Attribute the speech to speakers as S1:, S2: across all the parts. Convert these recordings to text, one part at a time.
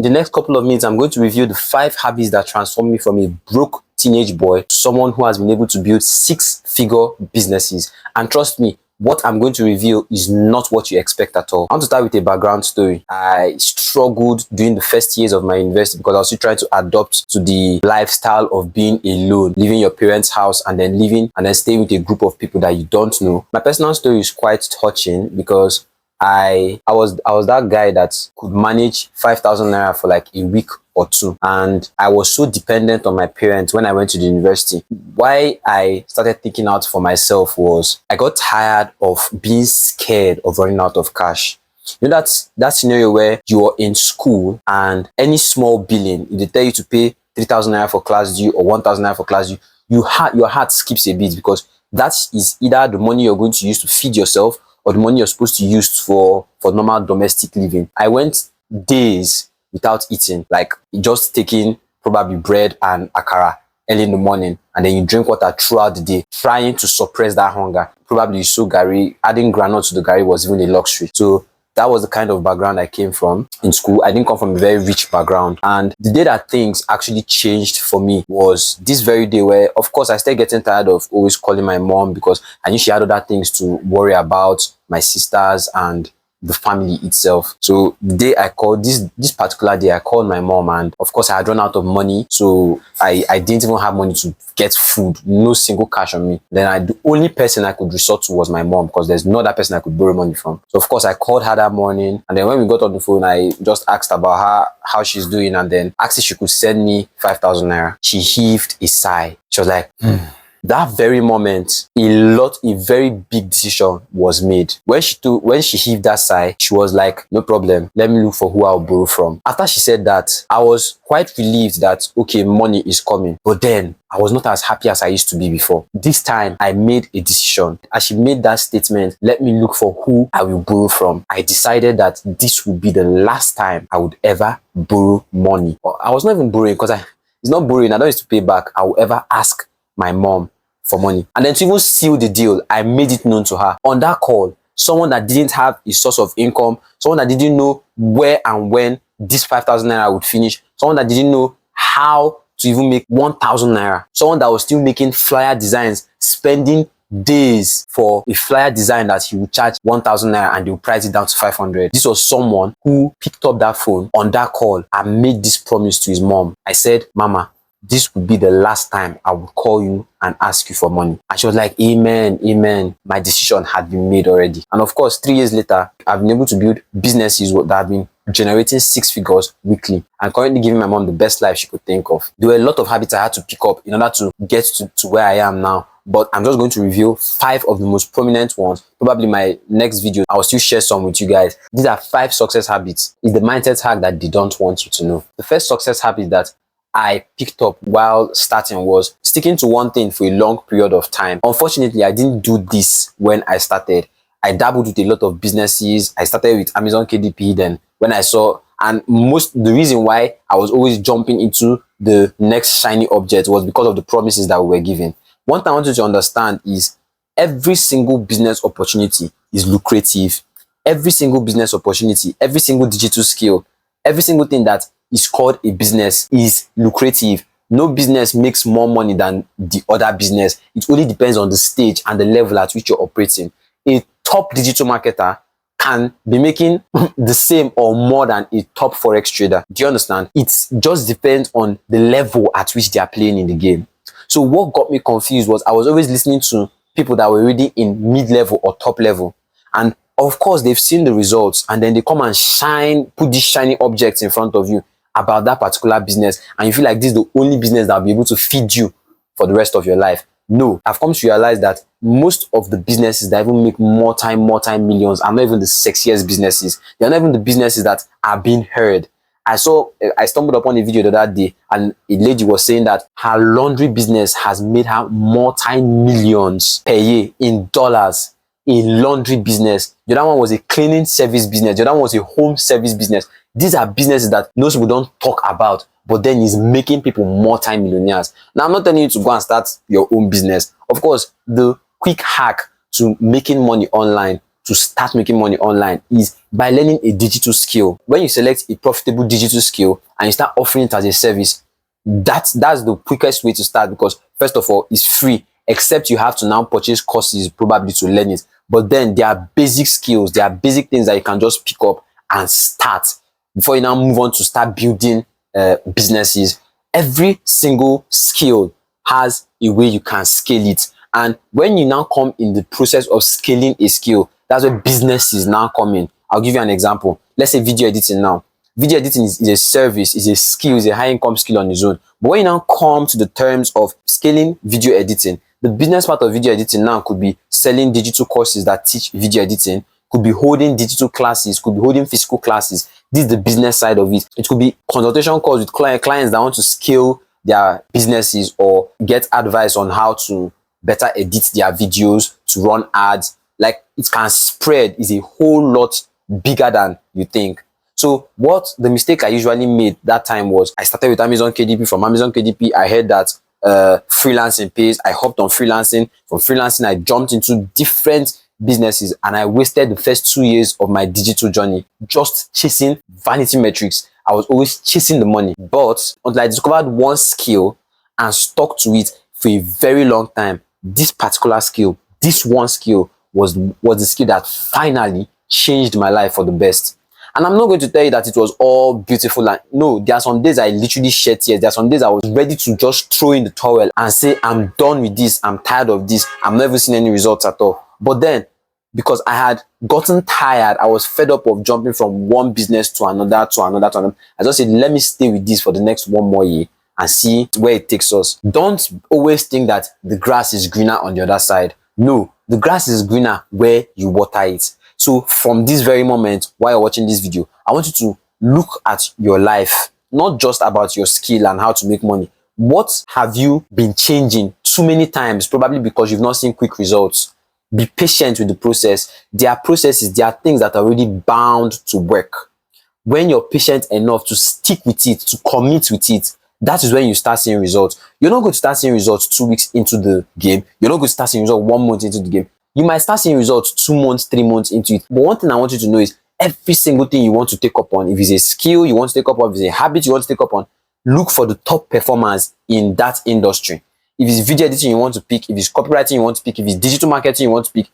S1: In the next couple of minutes, I'm going to review the 5 habits that transformed me from a broke teenage boy to someone who has been able to build 6-figure businesses. And trust me, what I'm going to reveal is not what you expect at all. I want to start with a background story. I struggled during the first years of my university because I was still trying to adapt to the lifestyle of being alone, leaving your parents' house and then staying with a group of people that you don't know. My personal story is quite touching because I was that guy that could manage 5,000 naira for like a week or two, and I was so dependent on my parents when I went to the university. Why I started thinking out for myself was I got tired of being scared of running out of cash. You know that scenario where you are in school and any small billing, if they tell you to pay 3,000 naira for class due or 1,000 naira for class due, your heart skips a beat because that is either the money you're going to use to feed yourself or the money you're supposed to use for normal domestic living. I went days without eating, like just taking probably bread and akara early in the morning, and then you drink water throughout the day, trying to suppress that hunger. Probably you saw gari, adding granite to the gari was even a luxury. So that was the kind of background I came from in school. I didn't come from a very rich background. And the day that things actually changed for me was this very day where, of course, I started getting tired of always calling my mom because I knew she had other things to worry about, my sisters and the family itself. So the day I called, this particular day, I called my mom, and of course I had run out of money. So I didn't even have money to get food, no single cash on me. Then the only person I could resort to was my mom because there's no other person I could borrow money from. So of course I called her that morning, and then when we got on the phone, I just asked about her, how she's doing, and then asked if she could send me 5,000 naira. She heaved a sigh. She was like, That very moment, a very big decision was made. When she heaved that sigh, she was like, no problem, let me look for who I'll borrow from. After she said that, I was quite relieved that, okay, money is coming. But then, I was not as happy as I used to be before. This time, I made a decision. As she made that statement, let me look for who I will borrow from, I decided that this would be the last time I would ever borrow money. I was not even borrowing because it's not borrowing, I don't used to pay back. I will ever ask my mom for money. And then to even seal the deal, I made it known to her. On that call, someone that didn't have a source of income, someone that didn't know where and when this 5,000 naira would finish, someone that didn't know how to even make 1,000 naira, someone that was still making flyer designs, spending days for a flyer design that he would charge 1,000 naira and they would price it down to 500. This was someone who picked up that phone on that call and made this promise to his mom. I said, Mama, this would be the last time I would call you and ask you for money. And she was like, amen, amen. My decision had been made already. And of course, 3 years later, I've been able to build businesses that have been generating 6 figures weekly and currently giving my mom the best life she could think of. There were a lot of habits I had to pick up in order to get to where I am now. But I'm just going to reveal 5 of the most prominent ones. Probably my next video, I'll still share some with you guys. These are 5 success habits. It's the mindset hack that they don't want you to know. The first success habit that I picked up while starting was sticking to one thing for a long period of time. Unfortunately, I didn't do this when I started. I dabbled with a lot of businesses. I started with Amazon KDP. Then when I saw, and the reason why I was always jumping into the next shiny object was because of the promises that we were given. One thing I want you to understand is every single business opportunity is lucrative. Every single business opportunity, every single digital skill, every single thing that is called a business is lucrative. No business makes more money than the other business. It only depends on the stage and the level at which you're operating. A top digital marketer can be making the same or more than a top forex trader. Do you understand? It just depends on the level at which they are playing in the game. So what got me confused was I was always listening to people that were already in mid-level or top level, and of course they've seen the results, and then they come and put these shiny objects in front of you about that particular business, and you feel like this is the only business that will be able to feed you for the rest of your life. No, I've come to realize that most of the businesses that even make multi-millions are not even the sexiest businesses. They're not even the businesses that are being heard. I stumbled upon a video the other day, and a lady was saying that her laundry business has made her multi-millions per year in dollars. A laundry business. The other one was a cleaning service business. The other one was a home service business. These are businesses that most people don't talk about, but then is making people multi-millionaires. Now, I'm not telling you to go and start your own business. Of course, the quick hack to making money online to start making money online is by learning a digital skill. When you select a profitable digital skill and you start offering it as a service, that's the quickest way to start, because first of all, it's free, except you have to now purchase courses probably to learn it. But then there are basic skills, there are basic things that you can just pick up and start before you now move on to start building businesses. Every single skill has a way you can scale it. And when you now come in the process of scaling a skill, that's where businesses now come in. I'll give you an example. Let's say video editing now. Video editing is a service, is a skill, is a high income skill on its own. But when you now come to the terms of scaling video editing, the business part of video editing now could be selling digital courses that teach video editing, could be holding digital classes, could be holding physical classes. This is the business side of it. It could be consultation calls with clients that want to scale their businesses or get advice on how to better edit their videos, to run ads. Like, it can spread, is a whole lot bigger than you think. So what the mistake I usually made that time was, I started with Amazon KDP. From Amazon KDP, I heard that freelancing pays. I hopped on freelancing. From freelancing, I jumped into different businesses, and I wasted the first 2 years of my digital journey just chasing vanity metrics. I was always chasing the money. But until I discovered one skill and stuck to it for a very long time, this particular skill, this one skill was the skill that finally changed my life for the best. And I'm not going to tell you that it was all beautiful. And no, there are some days I literally shed tears. There are some days I was ready to just throw in the towel and say, I'm done with this. I'm tired of this. I'm never seen any results at all. But then, because I had gotten tired, I was fed up of jumping from one business to another, I just said, let me stay with this for the next 1 more year and see where it takes us. Don't always think that the grass is greener on the other side. No, the grass is greener where you water it. So from this very moment, while you're watching this video, I want you to look at your life, not just about your skill and how to make money. What have you been changing too many times? Probably because you've not seen quick results. Be patient with the process. There are processes, there are things that are already bound to work. When you're patient enough to stick with it, to commit with it, that is when you start seeing results. You're not going to start seeing results 2 weeks into the game. You're not going to start seeing results 1 month into the game. You might start seeing results 2 months, 3 months into it. But one thing I want you to know is, every single thing you want to take up on, if it's a skill you want to take up on, if it's a habit you want to take up on, look for the top performers in that industry. If it's video editing you want to pick, if it's copywriting you want to pick, if it's digital marketing you want to pick,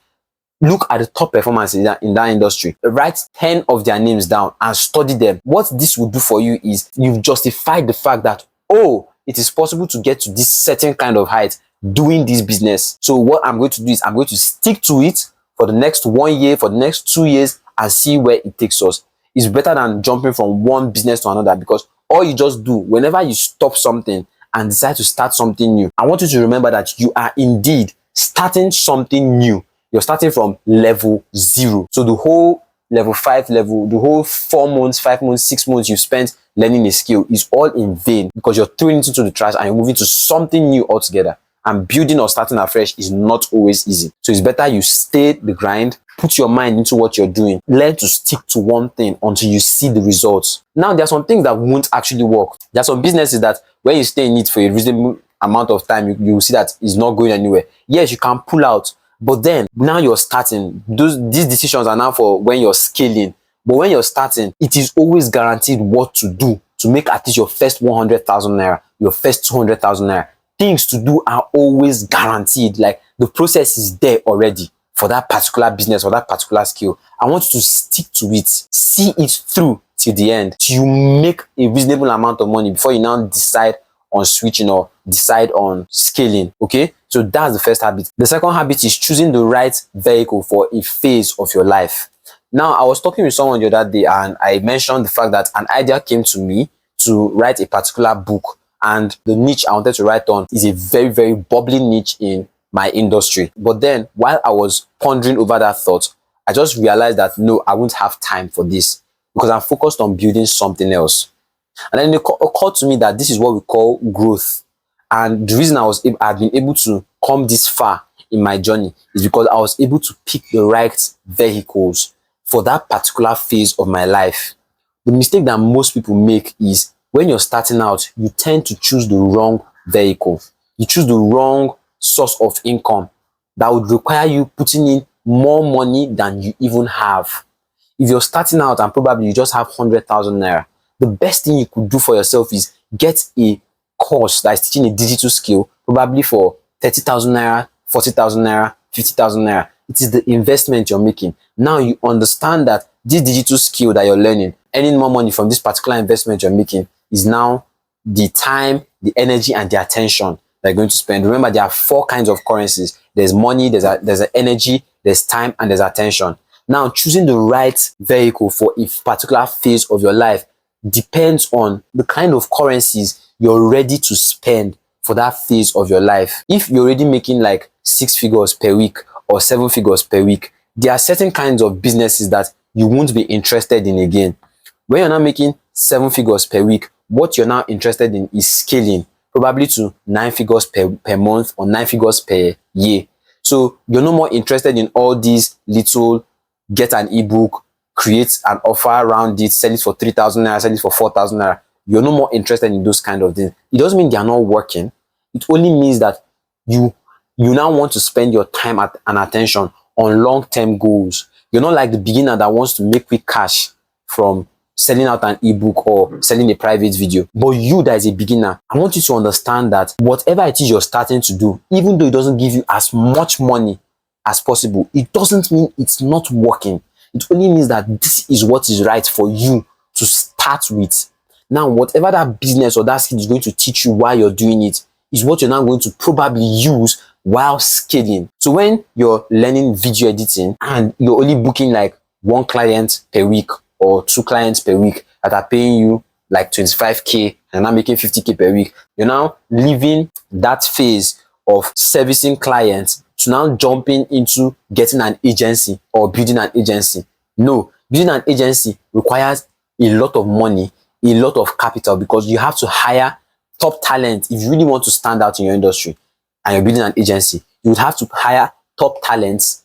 S1: look at the top performers in that industry. Write 10 of their names down and study them. What this will do for you is, you've justified the fact that, oh, it is possible to get to this certain kind of height doing this business. So what I'm going to do is, I'm going to stick to it for the next 1 year, for the next 2 years, and see where it takes us. It's better than jumping from one business to another, because all you just do, whenever you stop something and decide to start something new, I want you to remember that you are indeed starting something new. You're starting from level 0. So the whole level 5 level, the whole 4 months, 5 months, 6 months you've spent learning a skill is all in vain, because you're throwing it into the trash and you're moving to something new altogether. And building or starting afresh is not always easy. So it's better you stay the grind, put your mind into what you're doing, learn to stick to one thing until you see the results. Now, there are some things that won't actually work. There are some businesses that when you stay in it for a reasonable amount of time, you will see that it's not going anywhere. Yes, you can pull out, but then now you're starting. These decisions are now for when you're scaling. But when you're starting, it is always guaranteed what to do to make at least your first 100,000 naira, your first 200,000 naira. Things to do are always guaranteed. Like, the process is there already for that particular business or that particular skill. I want you to stick to it, see it through till the end, till you make a reasonable amount of money before you now decide on switching or decide on scaling. Okay, so that's the first habit. The second habit is choosing the right vehicle for a phase of your life. Now, I was talking with someone the other day and I mentioned the fact that an idea came to me to write a particular book, and the niche I wanted to write on is a very, very bubbly niche in my industry. But then, while I was pondering over that thought, I just realized that no, I won't have time for this, because I'm focused on building something else. And then it occurred to me that this is what we call growth. And the reason I've been able to come this far in my journey is because I was able to pick the right vehicles for that particular phase of my life. The mistake that most people make is, when you're starting out, you tend to choose the wrong vehicle. You choose the wrong source of income that would require you putting in more money than you even have. If you're starting out and probably you just have 100,000 naira, the best thing you could do for yourself is get a course that is teaching a digital skill, probably for 30,000 naira, 40,000 naira, 50,000 naira. It is the investment you're making. Now you understand that this digital skill that you're learning, earning more money from this particular investment you're making, is now the time, the energy, and the attention they're going to spend. Remember, there are 4 kinds of currencies. There's money, there's energy, there's time, and there's attention. Now, choosing the right vehicle for a particular phase of your life depends on the kind of currencies you're ready to spend for that phase of your life. If you're already making like 6 figures per week or 7 figures per week, there are certain kinds of businesses that you won't be interested in again. When you're not making 7 figures per week, what you're now interested in is scaling, probably to 9 figures per month or 9 figures per year. So you're no more interested in all these little get an ebook, create an offer around it, sell it for 3,000 naira, sell it for 4,000 naira. You're no more interested in those kind of things. It doesn't mean they are not working. It only means that you now want to spend your time and attention on long-term goals. You're not like the beginner that wants to make quick cash from selling out an ebook or selling a private video. But you that is a beginner, I want you to understand that whatever it is you're starting to do, even though it doesn't give you as much money as possible, it doesn't mean it's not working. It only means that this is what is right for you to start with. Now, whatever that business or that skill is going to teach you while you're doing it is what you're now going to probably use while scaling. So when you're learning video editing and you're only booking like 1 client per week or 2 clients per week that are paying you like 25k and now making 50k per week, you're now leaving that phase of servicing clients to now jumping into getting an agency or building an agency. No, building an agency requires a lot of money, a lot of capital, because you have to hire top talent. If you really want to stand out in your industry and you're building an agency, you would have to hire top talents,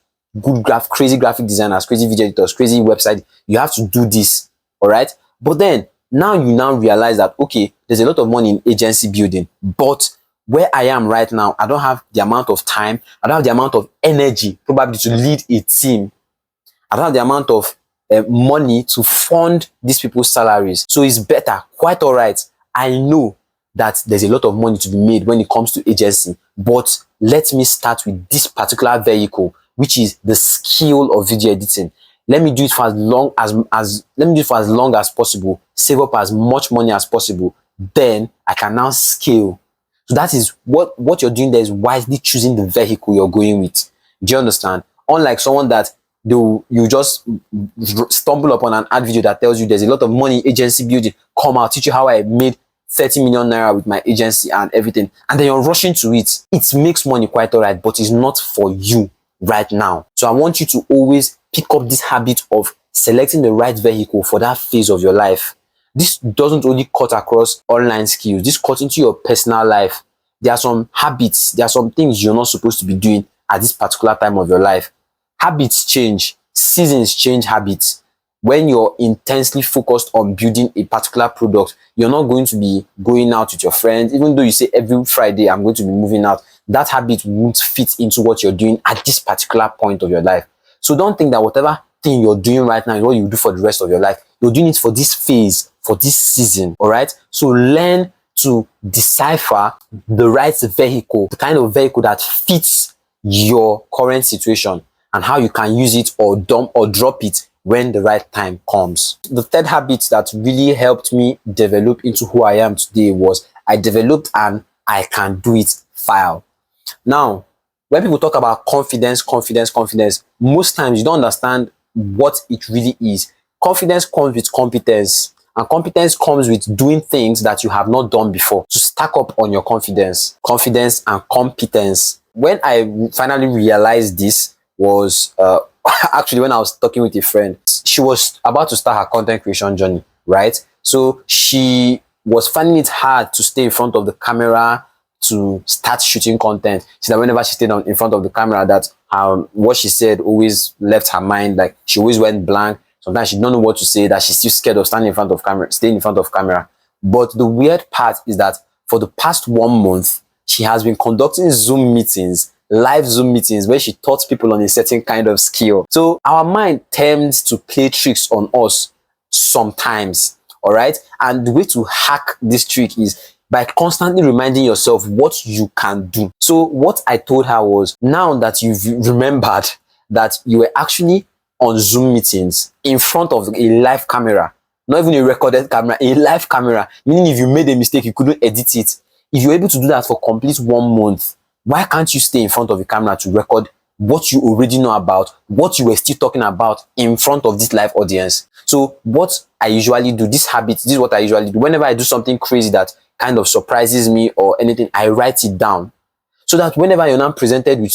S1: crazy graphic designers, crazy video editors, crazy website. You have to do this, all right? But then now you now realize that, okay, there's a lot of money in agency building, but where I am right now, I don't have the amount of time, I don't have the amount of energy probably to lead a team. I don't have the amount of money to fund these people's salaries. So it's better, quite all right. I know that there's a lot of money to be made when it comes to agency, but let me start with this particular vehicle, which is the skill of video editing. Let me do it for as long as possible, save up as much money as possible, then I can now scale. So that is what you're doing there, is wisely choosing the vehicle you're going with. Do you understand? Unlike someone that you just stumble upon an ad video that tells you there's a lot of money in agency building, come out, teach you how I made 30 million naira with my agency and everything, and then you're rushing to it. It makes money quite all right, but it's not for you right now. So I want you to always pick up this habit of selecting the right vehicle for that phase of your life. This doesn't only cut across online skills, this cuts into your personal life. There are some habits, there are some things you're not supposed to be doing at this particular time of your life. Habits change, seasons change habits. When you're intensely focused on building a particular product, you're not going to be going out with your friends. Even though you say every Friday I'm going to be moving out, that habit won't fit into what you're doing at this particular point of your life. So don't think that whatever thing you're doing right now is what you do for the rest of your life. You're doing it for this phase, for this season, all right? So learn to decipher the right vehicle, the kind of vehicle that fits your current situation, and how you can use it or dump or drop it when the right time comes. The third habit that really helped me develop into who I am today was I developed an I can do it file. Now, when people talk about confidence, most times you don't understand what it really is. Confidence comes with competence, and competence comes with doing things that you have not done before to stack up on your confidence and competence. When I finally realized this was actually when I was talking with a friend. She was about to start her content creation journey, right? So she was finding it hard to stay in front of the camera to start shooting content. She said whenever she stayed in front of the camera, that what she said always left her mind, like she always went blank. Sometimes she didn't know what to say, that she's still scared of staying in front of camera. But the weird part is that for the past 1 month, she has been conducting Zoom meetings live Zoom meetings where she taught people on a certain kind of skill. So our mind tends to play tricks on us sometimes, all right? And the way to hack this trick is by constantly reminding yourself what you can do. So what I told her was, now that you've remembered that you were actually on Zoom meetings in front of a live camera, not even a recorded camera, a live camera, meaning if you made a mistake, you couldn't edit it. If you're able to do that for complete 1 month, why can't you stay in front of a camera to record what you already know about, what you were still talking about in front of this live audience? So what I usually do, this is what I usually do. Whenever I do something crazy that kind of surprises me or anything, I write it down. So that whenever you're now presented with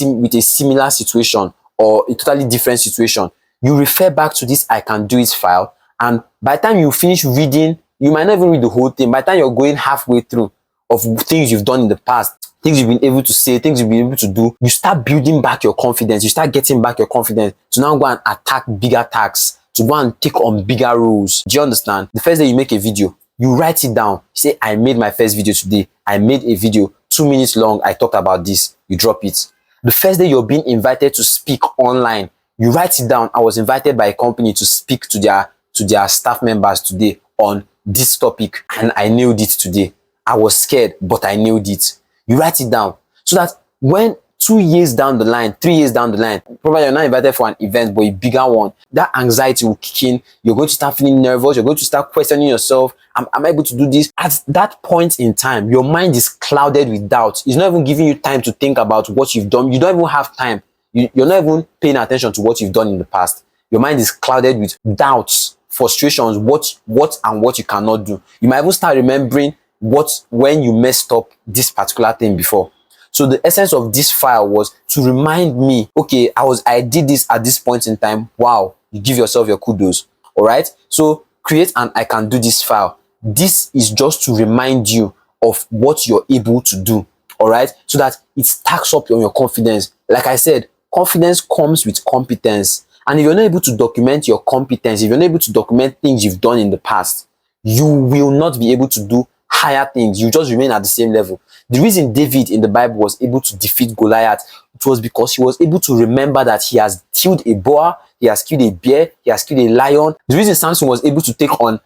S1: with a similar situation or a totally different situation, you refer back to this I can do it file. And by the time you finish reading, you might not even read the whole thing. By the time you're going halfway through of things you've done in the past, things you've been able to say, things you've been able to do, you start building back your confidence. You start getting back your confidence to now go and attack bigger tasks, to go and take on bigger roles. Do you understand? The first day you make a video, you write it down. You say, I made my first video today. I made a video 2 minutes long. I talked about this. You drop it. The first day you're being invited to speak online, you write it down. I was invited by a company to speak to their staff members today on this topic, and I nailed it today. I was scared, but I nailed it. You write it down so that when 2 years down the line, 3 years down the line, probably you're not invited for an event, but a bigger one, that anxiety will kick in. You're going to start feeling nervous. You're going to start questioning yourself. Am I able to do this? At that point in time, your mind is clouded with doubt. It's not even giving you time to think about what you've done. You don't even have time. You're not even paying attention to what you've done in the past. Your mind is clouded with doubts, frustrations, what you cannot do. You might even start remembering when you messed up this particular thing before. So the essence of this file was to remind me, okay, I did this at this point in time. Wow, you give yourself your kudos. All right. So create an I can do this file. This is just to remind you of what you're able to do. All right. So that it stacks up on your confidence. Like I said, confidence comes with competence. And if you're not able to document your competence, if you're not able to document things you've done in the past, you will not be able to do higher things. You just remain at the same level. The reason David in the Bible was able to defeat Goliath, it was because he was able to remember that he has killed a boar, he has killed a bear, he has killed a lion. The reason Samson was able to take on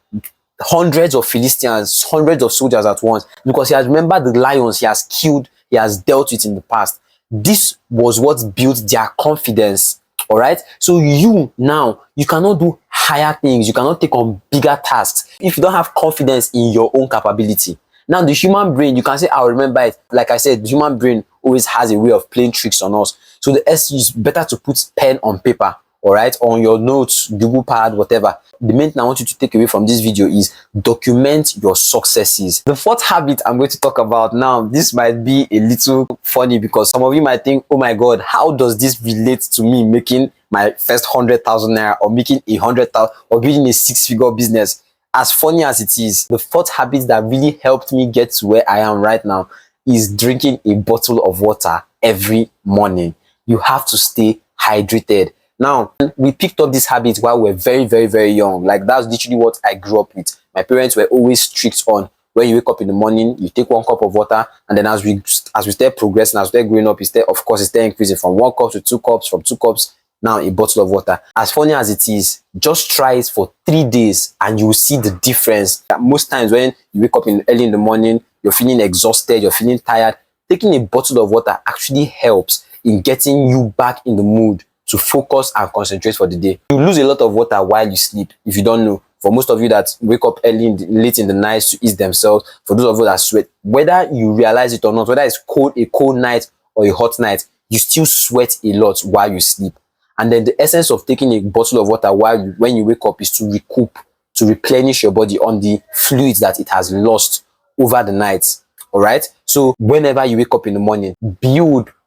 S1: hundreds of Philistines, hundreds of soldiers at once, because he has remembered the lions he has killed, he has dealt with in the past. This was what built their confidence. All right. So you cannot do higher things. You cannot take on bigger tasks if you don't have confidence in your own capability. Now, the human brain, you can say, I'll remember it. Like I said, the human brain always has a way of playing tricks on us. So the S is better to put pen on paper, all right, on your notes, Google Pad, whatever. The main thing I want you to take away from this video is document your successes. The fourth habit I'm going to talk about now, this might be a little funny because some of you might think, oh my God, how does this relate to me making my first 100,000 naira or making 100,000 or building a 6-figure business? As funny as it is, the fourth habit that really helped me get to where I am right now is drinking a bottle of water every morning. You have to stay hydrated. Now, we picked up this habit while we were very, very, very young. Like, that's literally what I grew up with. My parents were always strict on when you wake up in the morning, you take 1 cup of water, and then as we start progressing, as we start growing up, it's increasing from 1 cup to 2 cups, from 2 cups, now a bottle of water. As funny as it is, just try it for 3 days and you will see the difference. Most times when you wake up early in the morning, you're feeling exhausted, you're feeling tired, taking a bottle of water actually helps in getting you back in the mood to focus and concentrate for the day. You lose a lot of water while you sleep. If you don't know, for most of you that wake up late in the night to eat themselves, for those of you that sweat, whether you realize it or not, whether it's a cold night or a hot night, you still sweat a lot while you sleep. And then the essence of taking a bottle of water when you wake up is to recoup, to replenish your body on the fluids that it has lost over the night. All right. So whenever you wake up in the morning,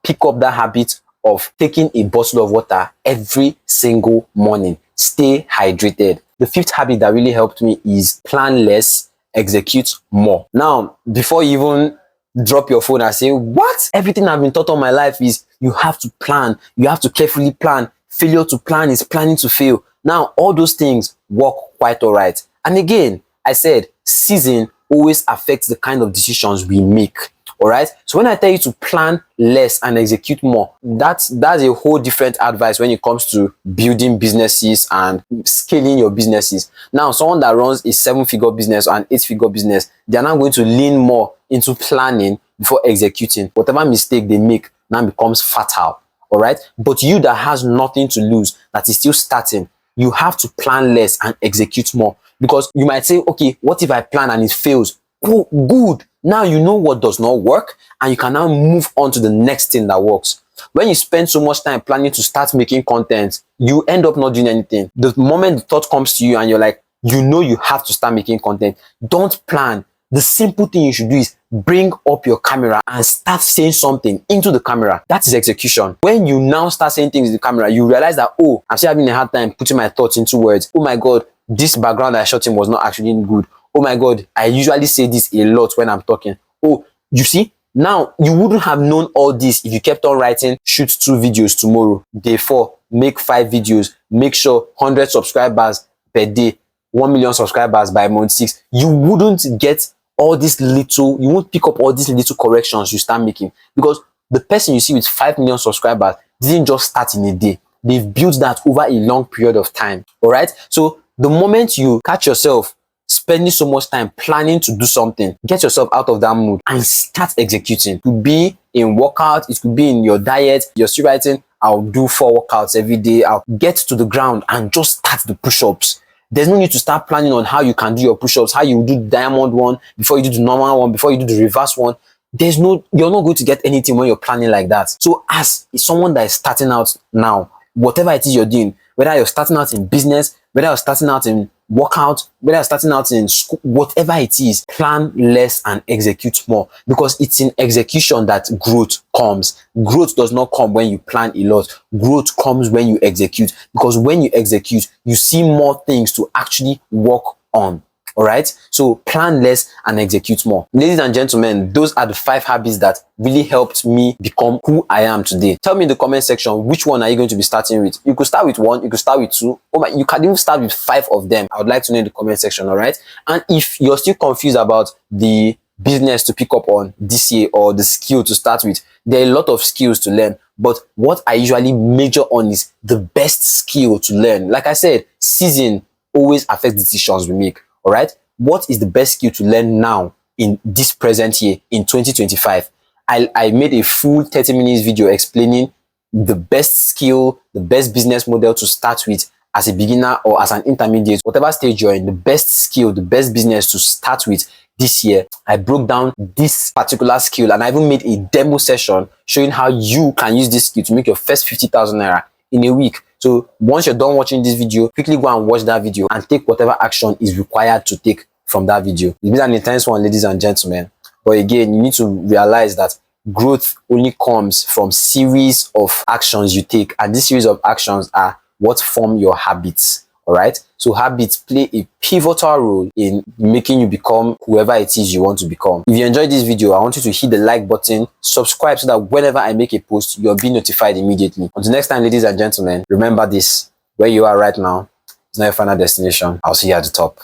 S1: pick up that habit of taking a bottle of water every single morning. Stay hydrated. The fifth habit that really helped me is plan less, execute more. Now, before you even drop your phone and say, what? Everything I've been taught all my life is you have to plan. You have to carefully plan. Failure to plan is planning to fail. Now, all those things work quite all right. And again, I said, season always affects the kind of decisions we make. All right. So when I tell you to plan less and execute more, that's a whole different advice when it comes to building businesses and scaling your businesses. Now, someone that runs a 7-figure business or an 8-figure business, they're now going to lean more into planning before executing. Whatever mistake they make now becomes fatal. All right. But you that has nothing to lose, that is still starting, you have to plan less and execute more. Because you might say, okay, what if I plan and it fails? Oh, good. Now you know what does not work, and you can now move on to the next thing that works. When you spend so much time planning to start making content, you end up not doing anything. The moment the thought comes to you and you're like, you know you have to start making content, don't plan. The simple thing you should do is bring up your camera and start saying something into the camera. That is execution. When you now start saying things in the camera, you realize that, oh, I'm still having a hard time putting my thoughts into words. Oh my God, this background I shot in was not actually good. Oh my God, I usually say this a lot when I'm talking. Oh, you see, now you wouldn't have known all this if you kept on writing, shoot 2 videos tomorrow. Day 4, make 5 videos. Make sure 100 subscribers per day, 1 million subscribers by month 6. You wouldn't get all this little, you won't pick up all these little corrections you start making, because the person you see with 5 million subscribers didn't just start in a day. They've built that over a long period of time. All right. So the moment you catch yourself spending so much time planning to do something, get yourself out of that mood and start executing. It could be in workout, it could be in your diet. You're still writing, I'll do 4 workouts every day. I'll get to the ground and just start the push-ups. There's no need to start planning on how you can do your push-ups, how you do the diamond one before you do the normal one, before you do the reverse one. You're not going to get anything when you're planning like that. So as someone that is starting out now, whatever it is you're doing, whether you're starting out in business, whether you're starting out in workout, whether you're starting out in school, whatever it is, plan less and execute more, because it's in execution that growth comes. Growth does not come when you plan a lot. Growth comes when you execute, because when you execute, you see more things to actually work on. All right. So plan less and execute more. Ladies and gentlemen, those are the 5 habits that really helped me become who I am today. Tell me in the comment section, which one are you going to be starting with? You could start with 1, you could start with 2, you can even start with 5 of them. I would like to know in the comment section. All right. And if you're still confused about the business to pick up on this year or the skill to start with, there are a lot of skills to learn. But what I usually major on is the best skill to learn. Like I said, season always affects decisions we make. All right. What is the best skill to learn now in this present year in 2025? I made a full 30 minutes video explaining the best skill, the best business model to start with as a beginner or as an intermediate, whatever stage you're in, the best skill, the best business to start with this year. I broke down this particular skill and I even made a demo session showing how you can use this skill to make your first 50,000 naira in a week. So once you're done watching this video, quickly go and watch that video and take whatever action is required to take from that video. It's been an intense one, ladies and gentlemen. But again, you need to realize that growth only comes from series of actions you take. And this series of actions are what form your habits. All right. So habits play a pivotal role in making you become whoever it is you want to become. If you enjoyed this video, I want you to hit the like button, subscribe so that whenever I make a post, you'll be notified immediately. Until next time, ladies and gentlemen, remember this: where you are right now is not your final destination. I'll see you at the top.